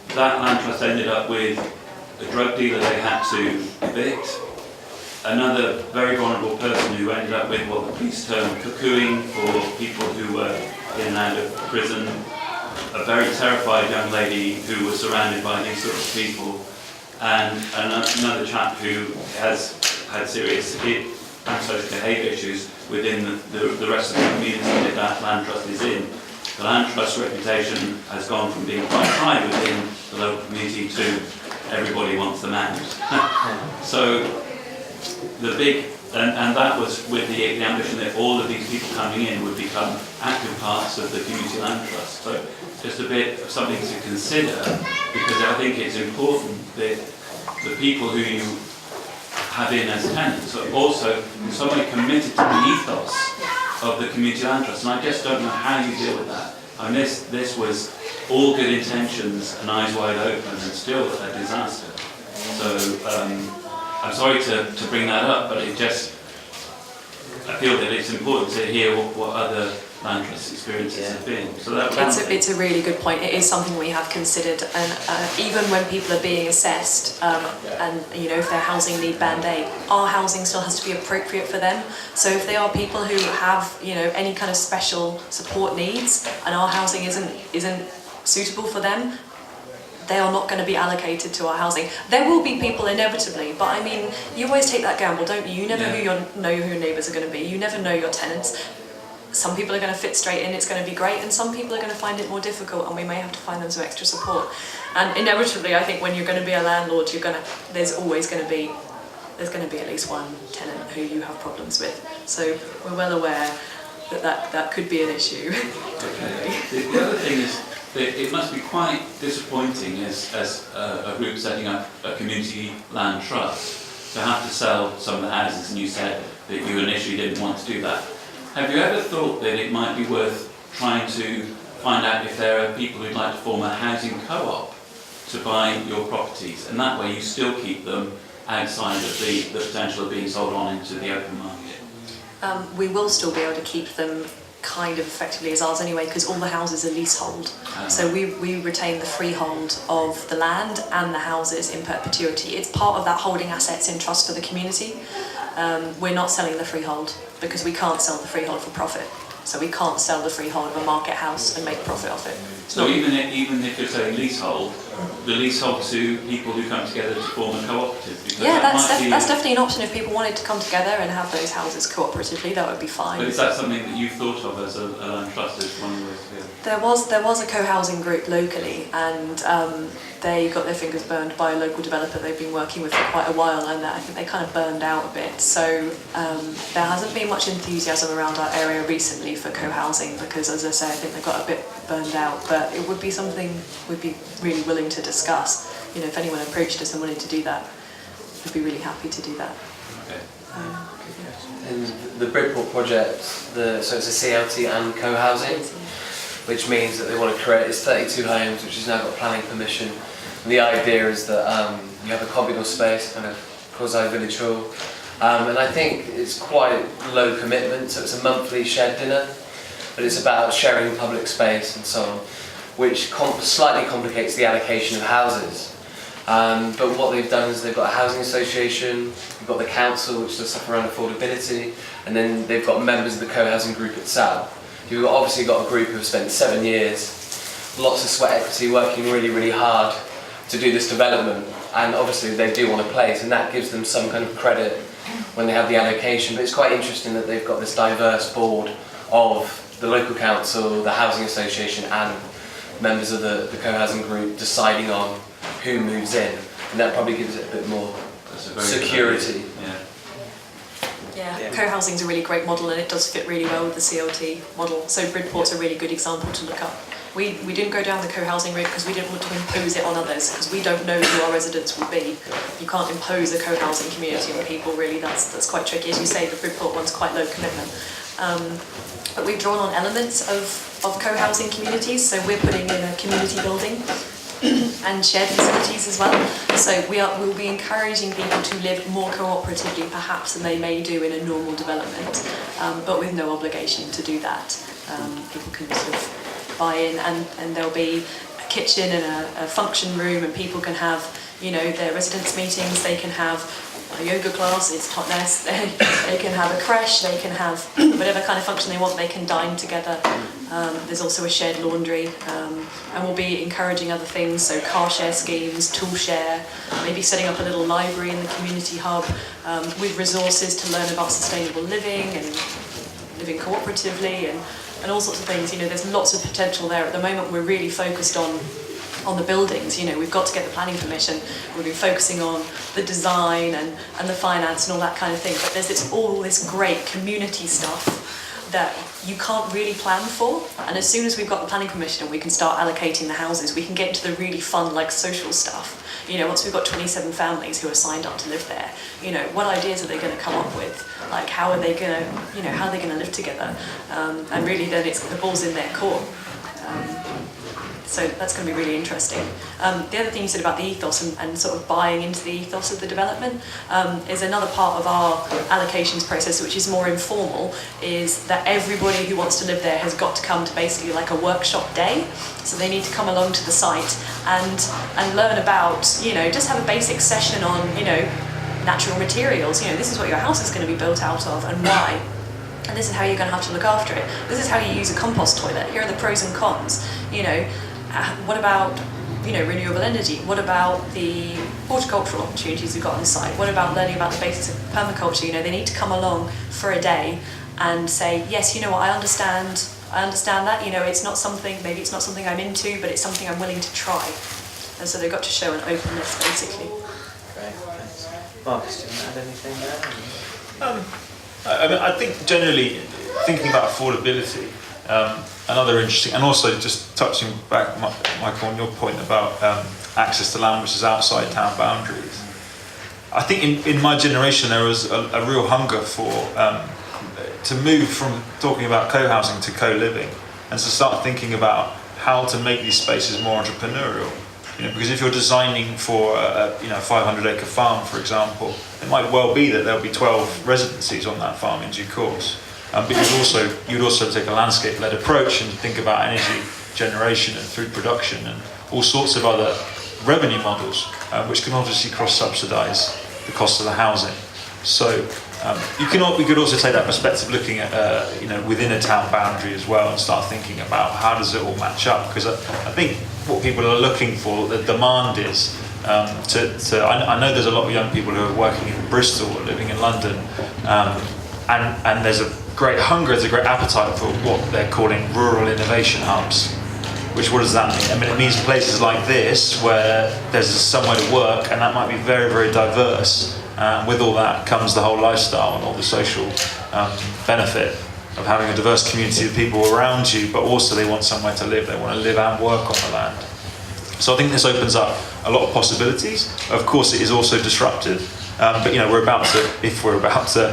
that land trust ended up with a drug dealer they had to evict, another very vulnerable person who ended up with what the police term cuckooing for people who were in and out of prison, a very terrified young lady who was surrounded by these sorts of people, and another chap who has had serious antisocial behaviour issues within the rest of the community that that land trust is in. The land trust reputation has gone from being quite high within the local community to everybody wants them out. So the big, and that was with the ambition that all of these people coming in would become active parts of the community land trust. So just a bit of something to consider, because I think it's important that the people who you have in as tenants are also in some way committed to the ethos of the community land trust, and I just don't know how you deal with that. I mean, this was all good intentions and eyes wide open, and still a disaster. So I'm sorry to bring that up, but it just, I feel that it's important to hear what other land trust experiences have been. So it's a really good point. It is something we have considered, and even when people are being assessed, and you know, if their housing need Band Aid, our housing still has to be appropriate for them. So if they are people who have, you know, any kind of special support needs, and our housing isn't suitable for them, they are not going to be allocated to our housing. There will be people inevitably, but I mean, you always take that gamble, don't you? You never know who your neighbours are going to be. You never know your tenants. Some people are going to fit straight in, it's going to be great, and some people are going to find it more difficult, and we may have to find them some extra support. And inevitably, I think when you're going to be a landlord, there's going to be at least one tenant who you have problems with. So we're well aware that could be an issue. Okay. The other thing is that it must be quite disappointing as a group setting up a community land trust to have to sell some of the houses, and you said that you initially didn't want to do that. Have you ever thought that it might be worth trying to find out if there are people who'd like to form a housing co-op to buy your properties, and that way you still keep them outside of the potential of being sold on into the open market? We will still be able to keep them kind of effectively as ours anyway, because all the houses are leasehold. So we retain the freehold of the land and the houses in perpetuity. It's part of that holding assets in trust for the community. We're not selling the freehold because we can't sell the freehold for profit. So we can't sell the freehold of a market house and make profit off it. So even if it's a leasehold, the leasehold to people who come together to form a cooperative? Because yeah, that's definitely an option. If people wanted to come together and have those houses cooperatively, that would be fine. But is that something that you've thought of as a land trust as one of the ways to do it? There was a co-housing group locally, and they got their fingers burned by a local developer they've been working with for quite a while, and I think they kind of burned out a bit. So there hasn't been much enthusiasm around our area recently for co-housing, because, as I say, I think they got a bit burned out. But it would be something we'd be really willing to discuss. You know, if anyone approached us and wanted to do that, we'd be really happy to do that. Okay. In the Bridport project, so it's a CLT and co-housing, which means that they want to create, it's 32 homes, which has now got planning permission. And the idea is that you have a communal space, kind of quasi-village hall. And I think it's quite low commitment, so it's a monthly shared dinner, but it's about sharing public space and so on, which slightly complicates the allocation of houses. But what they've done is they've got a housing association, they've got the council, which does stuff around affordability, and then they've got members of the co-housing group itself. You've obviously got a group who've spent 7 years, lots of sweat equity, working really, really hard to do this development, and obviously they do want a place, and that gives them some kind of credit when they have the allocation. But it's quite interesting that they've got this diverse board of the local council, the housing association, and members of the co-housing group deciding on who moves in, and that probably gives it a bit more security. Yeah, co-housing is a really great model, and it does fit really well with the CLT model. So Bridport's a really good example to look up. We didn't go down the co-housing route because we didn't want to impose it on others, because we don't know who our residents will be. You can't impose a co-housing community on people, really. That's quite tricky. As you say, the Bridport one's quite low commitment. But we've drawn on elements of co-housing communities, so we're putting in a community building and shared facilities as well. So we'll be encouraging people to live more cooperatively perhaps than they may do in a normal development, but with no obligation to do that. People can sort of buy in, and there'll be a kitchen and a function room, and people can have, you know, their residence meetings. They can have a yoga class, it's Totnes. They can have a creche, they can have whatever kind of function they want, they can dine together. There's also a shared laundry, and we'll be encouraging other things, so car share schemes, tool share, maybe setting up a little library in the community hub with resources to learn about sustainable living and living cooperatively and all sorts of things. You know, there's lots of potential there. At the moment, we're really focused on the buildings. You know, we've got to get the planning permission. We've been focusing on the design and the finance and all that kind of thing. But there's all this great community stuff that you can't really plan for. And as soon as we've got the planning permission and we can start allocating the houses, we can get into the really fun, like, social stuff. You know, once we've got 27 families who are signed up to live there, you know, what ideas are they going to come up with? Like, how are they going to, you know, how are they going to live together? And really then it's the ball's in their court. So that's going to be really interesting. The other thing you said about the ethos and sort of buying into the ethos of the development is another part of our allocations process, which is more informal, is that everybody who wants to live there has got to come to basically like a workshop day. So they need to come along to the site and learn about, you know, just have a basic session on, you know, natural materials. You know, this is what your house is going to be built out of and why. And this is how you're going to have to look after it. This is how you use a compost toilet. Here are the pros and cons. You know, what about, you know, renewable energy? What about the horticultural opportunities we've got on site? What about learning about the basics of permaculture? You know, they need to come along for a day and say, yes, you know what, I understand that. You know, it's not something, maybe it's not something I'm into, but it's something I'm willing to try. And so they've got to show an openness, basically. Great, thanks. Marcus, do you want to add anything there? I mean, I think generally thinking about affordability, another interesting, and also just touching back, Michael, on your point about access to land which is outside town boundaries. I think in my generation there was a real hunger for to move from talking about co-housing to co-living, and to start thinking about how to make these spaces more entrepreneurial. You know, because if you're designing for a 500-acre farm, for example, it might well be that there'll be 12 residencies on that farm in due course. But you'd also take a landscape-led approach and think about energy generation and food production and all sorts of other revenue models, which can obviously cross-subsidise the cost of the housing. So we could also take that perspective, looking at within a town boundary as well, and start thinking about how does it all match up. Because I think what people are looking for, the demand is I know there's a lot of young people who are working in Bristol or living in London, and there's a great hunger, there's a great appetite for what they're calling rural innovation hubs. What does that mean? I mean, it means places like this where there's somewhere to work, and that might be very, very diverse. With all that comes the whole lifestyle and all the social benefit of having a diverse community of people around you, but also they want somewhere to live, they want to live and work on the land. So I think this opens up a lot of possibilities. Of course, it is also disruptive, but if we're about to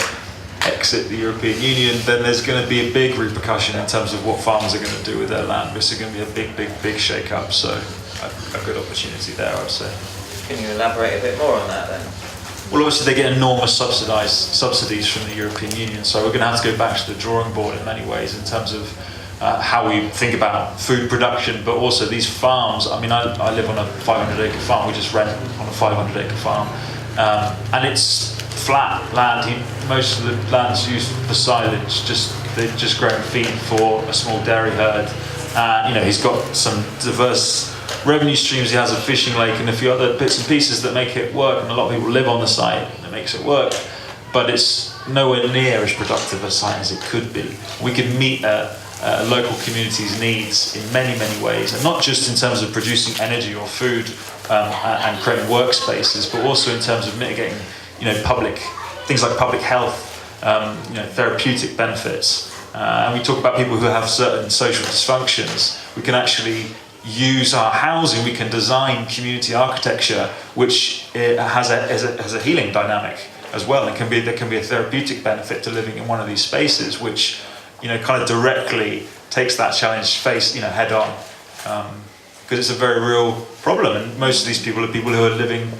exit the European Union, then there's going to be a big repercussion in terms of what farmers are going to do with their land. This is going to be a big shake-up, so a good opportunity there, I'd say. Can you elaborate a bit more on that then? Well, obviously they get enormous subsidies from the European Union, so we're going to have to go back to the drawing board in many ways in terms of how we think about food production, but also these farms. I mean, I live on a 500-acre farm. We just rent on a 500-acre farm, and it's flat land. Most of the land's used for silage. They're just growing feed for a small dairy herd. He's got some diverse revenue streams. He has a fishing lake and a few other bits and pieces that make it work, and a lot of people live on the site and it makes it work, but it's nowhere near as productive a site as it could be. We could meet local communities' needs in many ways, and not just in terms of producing energy or food and creating workspaces, but also in terms of mitigating things like public health, therapeutic benefits. And we talk about people who have certain social dysfunctions. We can actually use our housing, we can design community architecture which has a healing dynamic as well. There can be a therapeutic benefit to living in one of these spaces, which kind of directly takes that challenge head on, because it's a very real problem, and most of these people are people who are living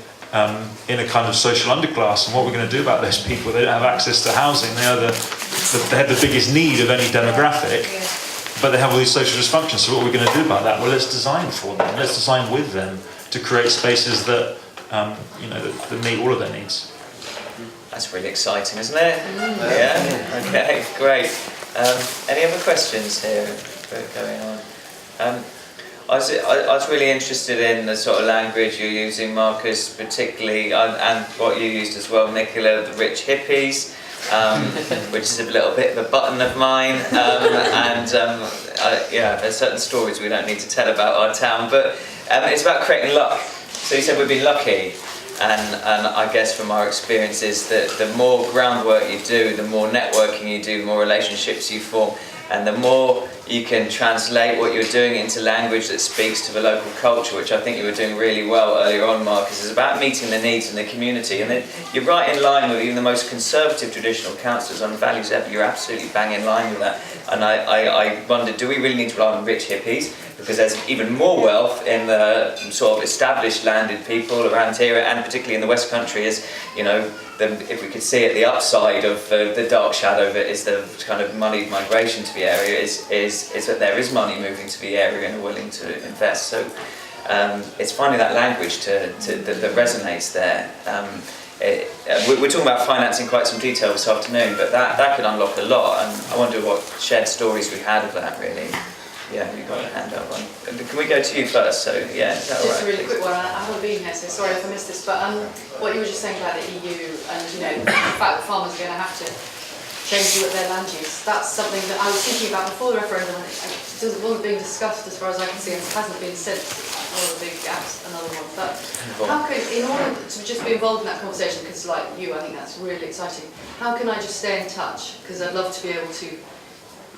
in a kind of social underclass. And what we're going to do about those people? They don't have access to housing. They have the biggest need of any demographic. But they have all these social dysfunctions, so what are we going to do about that? Well, let's design for them. Let's design with them to create spaces that, that meet all of their needs. That's really exciting, isn't it? Yeah? Okay, great. Any other questions here going on? I was really interested in the sort of language you're using, Marcus, particularly, and what you used as well, Nicola, the rich hippies, which is a little bit of a button of mine. Yeah, there's certain stories we don't need to tell about our town, but it's about creating luck. So you said we've been lucky. And I guess from our experiences that the more groundwork you do, the more networking you do, the more relationships you form, and the more you can translate what you're doing into language that speaks to the local culture, which I think you were doing really well earlier on, Marcus, is about meeting the needs in the community. And then you're right in line with even the most conservative traditional councillors on values ever. You're absolutely bang in line with that. And I wondered, do we really need to rely on rich hippies? Because there's even more wealth in the sort of established landed people around here, and particularly in the West Country, is, you know, if we could see it, the upside of the dark shadow of it is the kind of moneyed migration to the area, is that there is money moving to the area and are willing to invest. So it's finding that language that resonates there. We're talking about finance in quite some detail this afternoon, but that could unlock a lot, and I wonder what shared stories we had of that, really. Yeah, you've got a hand up on. Can we go to you first? So, yeah, is that all right? Just a really quick one. I haven't been here, so sorry if I missed this. But what you were just saying about the EU and, you know, the fact that farmers are going to have to change their land use. That's something that I was thinking about before the referendum. It wasn't being discussed as far as I can see, and it hasn't been since. One of the big gaps, another one. But how can, in order to just be involved in that conversation, because like you, I think that's really exciting. How can I just stay in touch? Because I'd love to be able to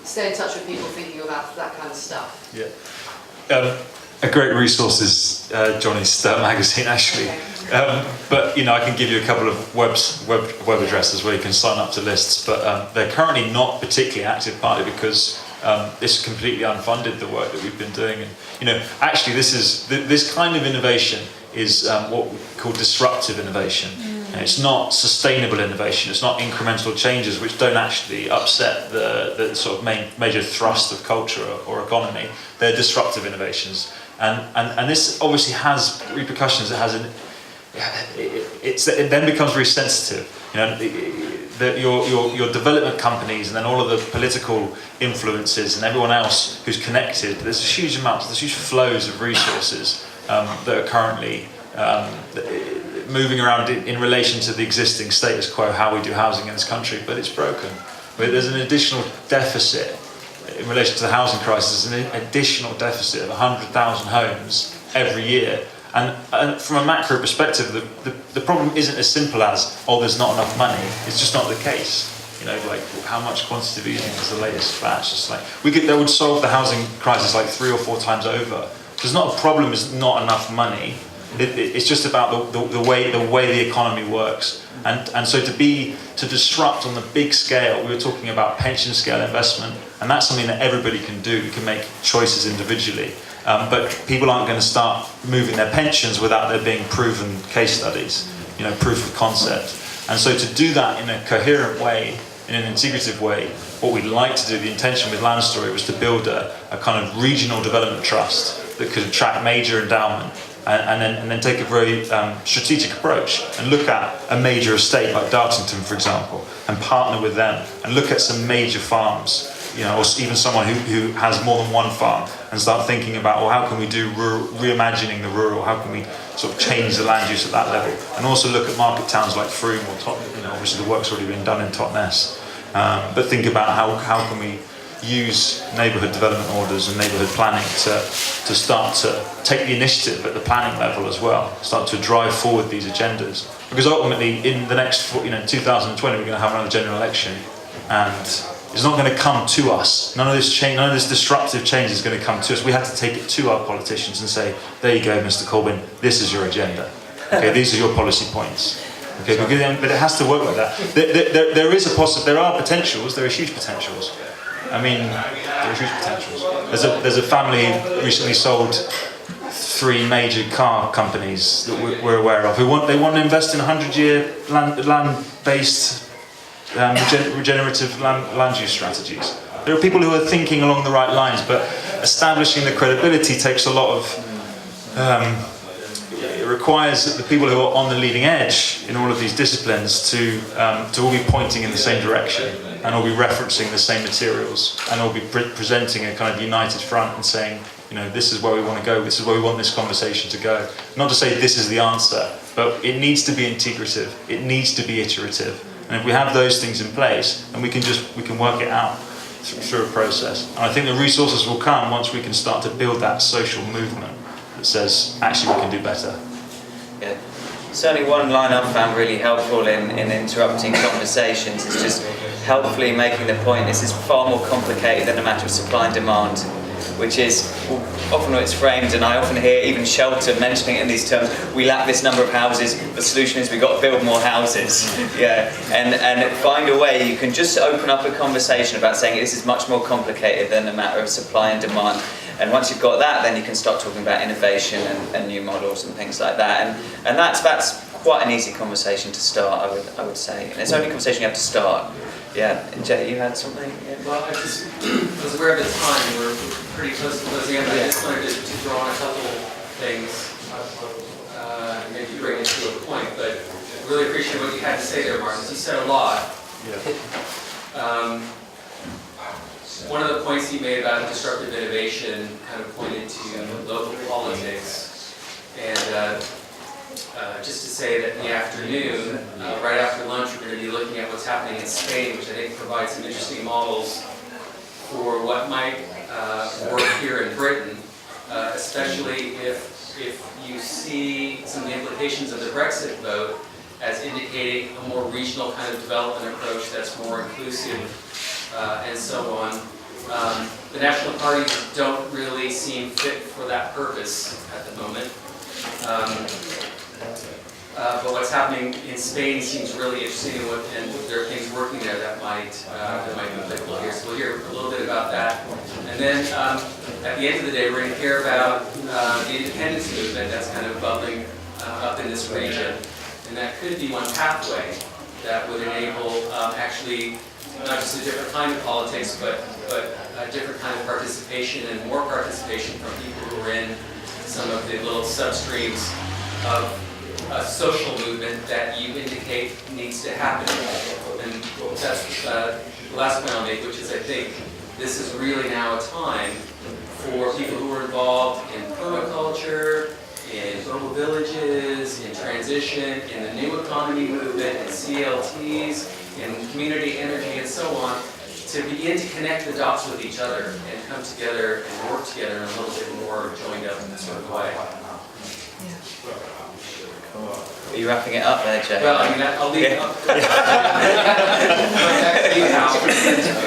stay in touch with people thinking about that kind of stuff. Yeah. A great resource is Johnny's Sturt magazine, actually. Okay. But you know, I can give you a couple of web addresses where you can sign up to lists. But they're currently not particularly active, partly because it's completely unfunded, the work that we've been doing. And you know, actually, this kind of innovation is what we call disruptive innovation. And it's not sustainable innovation. It's not incremental changes which don't actually upset the sort of major thrust of culture or economy. They're disruptive innovations, and this obviously has repercussions. It then becomes very sensitive. You know, your development companies and then all of the political influences and everyone else who's connected. There's huge flows of resources that are currently moving around in relation to the existing status quo, how we do housing in this country, but it's broken. There's an additional deficit in relation to the housing crisis, an additional deficit of 100,000 homes every year. And from a macro perspective, the problem isn't as simple as, oh, there's not enough money. It's just not the case. You know, like how much quantitative easing is the latest batch? It's like that would solve the housing crisis like 3 or 4 times over. It's not a problem. It's not enough money. It's just about the way the economy works, and so to disrupt on the big scale. We were talking about pension scale investment, and that's something that everybody can do. You can make choices individually, but people aren't going to start moving their pensions without there being proven case studies, you know, proof of concept. And so to do that in a coherent way, in an integrative way, what we'd like to do, the intention with Land Story was to build a kind of regional development trust that could attract major endowment. And then take a very strategic approach and look at a major estate like Dartington, for example, and partner with them and look at some major farms, you know, or even someone who has more than one farm, and start thinking about, well, how can we do reimagining the rural? How can we sort of change the land use at that level? And also look at market towns like Frome or Totnes. You know, obviously the work's already been done in Totnes, but think about how can we use neighbourhood development orders and neighbourhood planning to start to take the initiative at the planning level as well, start to drive forward these agendas. Because ultimately, in the next, 2020, we're going to have another general election, and it's not going to come to us. None of this disruptive change is going to come to us. We have to take it to our politicians and say, there you go, Mr. Corbyn, this is your agenda. Okay, these are your policy points. Okay, but it has to work like that. There are potentials. There are huge potentials. I mean, there are huge potentials. There's a family who recently sold 3 major car companies that we're aware of. They want to invest in 100-year land-based regenerative land use strategies. There are people who are thinking along the right lines, but establishing the credibility takes a lot of requires the people who are on the leading edge in all of these disciplines to all be pointing in the same direction, and all be referencing the same materials, and all be presenting a kind of united front and saying, you know, this is where we want to go, this is where we want this conversation to go. Not to say this is the answer, but it needs to be integrative, it needs to be iterative. And if we have those things in place, then we can work it out through a process. And I think the resources will come once we can start to build that social movement that says, actually, we can do better. Yeah. Certainly one line I've found really helpful in interrupting conversations is just helpfully making the point this is far more complicated than a matter of supply and demand, which is often it's framed, and I often hear even Shelter mentioning it in these terms, we lack this number of houses, the solution is we've got to build more houses. Yeah, and find a way you can just open up a conversation about saying this is much more complicated than a matter of supply and demand. And once you've got that, then you can start talking about innovation and new models and things like that. And that's quite an easy conversation to start, I would say. And it's only a conversation you have to start. Yeah, and Jay, you had something? Yeah. Well, I just was aware of the time. We're pretty close to closing up. I just wanted to draw on a couple things, maybe bring it to a point. But I really appreciate what you had to say there, Marcus. You said a lot. Yeah. One of the points you made about disruptive innovation kind of pointed to local politics. And just to say that in the afternoon, right after lunch, we're going to be looking at what's happening in Spain, which I think provides some interesting models for what might work here in Britain, especially if you see some of the implications of the Brexit vote as indicating a more regional kind of development approach that's more inclusive and so on. The national parties don't really seem fit for that purpose at the moment. But what's happening in Spain seems really interesting, and there are things working there that might be applicable here. So we'll hear a little bit about that. And then at the end of the day, we're going to hear about the independence movement that's kind of bubbling up in this region. And that could be one pathway that would enable actually not just a different kind of politics, but a different kind of participation and more participation from people who are in some of the little substreams of a social movement that you indicate needs to happen. And that's the last point I'll make, which is I think this is really now a time for people who are involved in permaculture, in urban villages, in transition, in the new economy movement, in CLTs, in community energy and so on, to begin to connect the dots with each other and come together and work together in a little bit more joined up sort of way. Are you wrapping it up there, Jay? Well, I mean, I'll leave it up.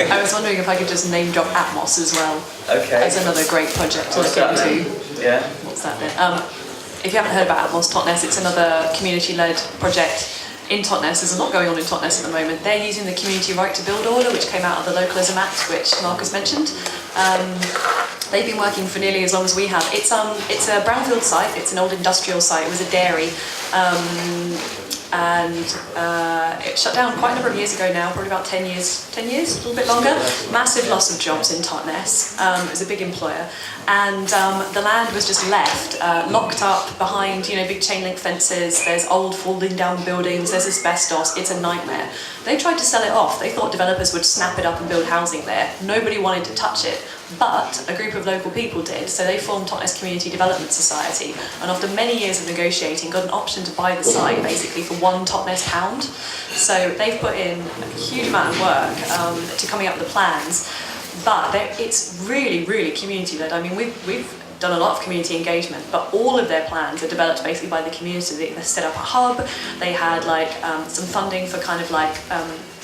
I was wondering if I could just name drop Atmos as well. Okay. That's another great project to look into. Yeah. What's that then? If you haven't heard about Atmos Totnes, it's another community-led project in Totnes. There's a lot going on in Totnes at the moment. They're using the Community Right to Build order, which came out of the Localism Act, which Marcus mentioned. They've been working for nearly as long as we have. It's a brownfield site. It's an old industrial site. It was a dairy, and it shut down quite a number of years ago now, probably about 10 years, a little bit longer. Massive loss of jobs in Totnes. It was a big employer, and the land was just left locked up behind, big chain link fences. There's old falling down buildings. There's asbestos. It's a nightmare. They tried to sell it off. They thought developers would snap it up and build housing there. Nobody wanted to touch it, but a group of local people did. So they formed Totnes Community Development Society, and after many years of negotiating, got an option to buy the site basically for £1 Totnes pound. So they've put in a huge amount of work to coming up with the plans, but it's really, really community-led. I mean, we've done a lot of community engagement, but all of their plans are developed basically by the community. They set up a hub. They had some funding for kind of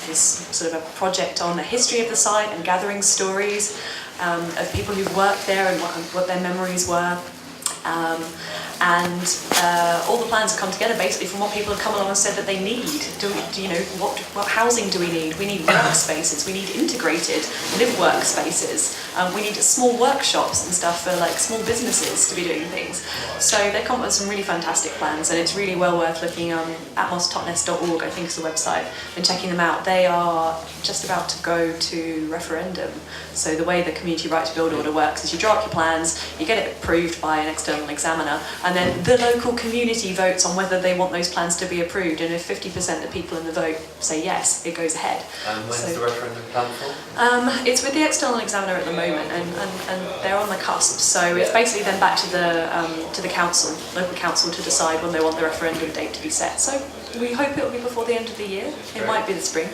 this sort of a project on the history of the site and gathering stories of people who've worked there and what their memories were. And all the plans have come together basically from what people have come along and said that they need. What housing do we need? We need workspaces. We need integrated live workspaces. We need small workshops and stuff for small businesses to be doing things. So they come up with some really fantastic plans, and it's really well worth looking. atmostotnes.org, I think, is the website, and checking them out. They are just about to go to referendum. So the way the Community Right to Build order works is you draw up your plans, you get it approved by an external external examiner, and then the local community votes on whether they want those plans to be approved, and if 50% of people in the vote say yes, it goes ahead. And when's the referendum planned for? It's with the external examiner at the moment, and they're on the cusp, so it's basically then back to the council, local council, to decide when they want the referendum date to be set. So we hope it will be before the end of the year. It might be the spring.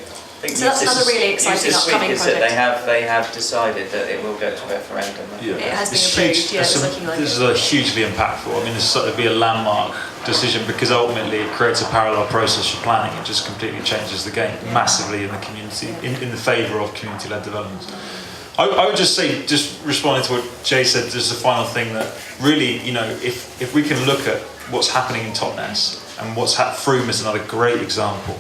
So that's another really exciting upcoming project. They have decided that it will go to referendum. Yeah. It has been It's approved. huge. Yeah, it's looking like This it. is a hugely impactful. I mean, this would be a landmark decision because ultimately it creates a parallel process for planning. It just completely changes the game massively in the community, in the favour of community-led development. I would just say, just responding to what Jay said, just the final thing that really, you know, if we can look at what's happening in Totnes, and Frome is another great example,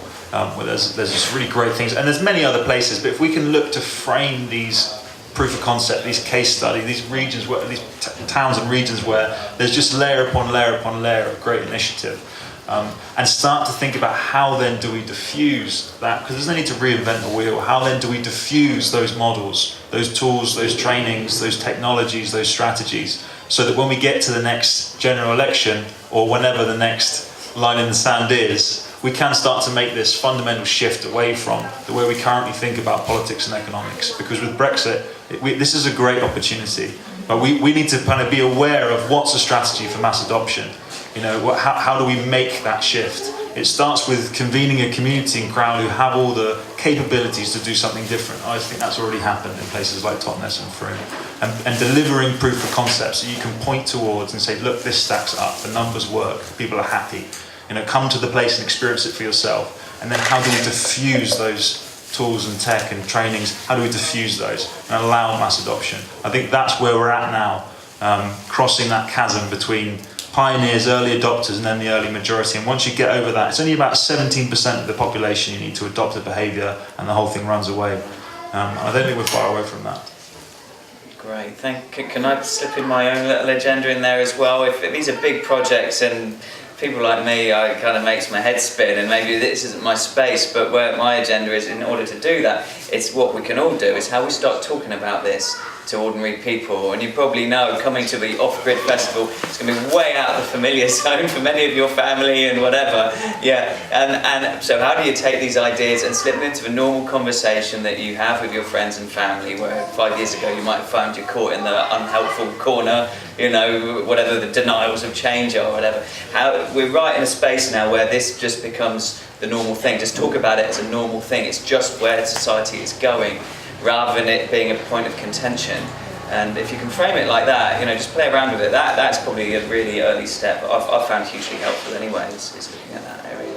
where there's just really great things, and there's many other places, but if we can look to frame these proof of concept, these case studies, these regions, these towns and regions where there's just layer upon layer upon layer of great initiative, and start to think about how then do we diffuse that, because there's no need to reinvent the wheel. How then do we diffuse those models, those tools, those trainings, those technologies, those strategies, so that when we get to the next general election, or whenever the next line in the sand is, we can start to make this fundamental shift away from the way we currently think about politics and economics. Because with Brexit, this is a great opportunity, but we need to kind of be aware of what's a strategy for mass adoption. You know, how do we make that shift? It starts with convening a community and crowd who have all the capabilities to do something different. I think that's already happened in places like Totnes and Frome. And delivering proof of concepts that you can point towards and say, look, this stacks up, the numbers work, people are happy. You know, come to the place and experience it for yourself. And then how do we diffuse those tools and tech and trainings? How do we diffuse those and allow mass adoption? I think that's where we're at now, crossing that chasm between pioneers, early adopters, and then the early majority. And once you get over that, it's only about 17% of the population you need to adopt the behaviour, and the whole thing runs away. I don't think we're far away from that. Great, can I slip in my own little agenda in there as well? If these are big projects and people like me, it kind of makes my head spin, and maybe this isn't my space, but where my agenda is, in order to do that, it's what we can all do, is how we start talking about this to ordinary people. And you probably know, coming to the Off-Grid Festival, it's going to be way out of the familiar zone for many of your family and whatever. Yeah, and so how do you take these ideas and slip them into the normal conversation that you have with your friends and family, where 5 years ago you might have found you caught in the unhelpful corner, you know, whatever the denials of change or whatever. We're right in a space now where this just becomes the normal thing. Just talk about it as a normal thing. It's just where society is going, rather than it being a point of contention. And if you can frame it like that, you know, just play around with it. That's probably a really early step. I've found hugely helpful anyway, is looking at that area.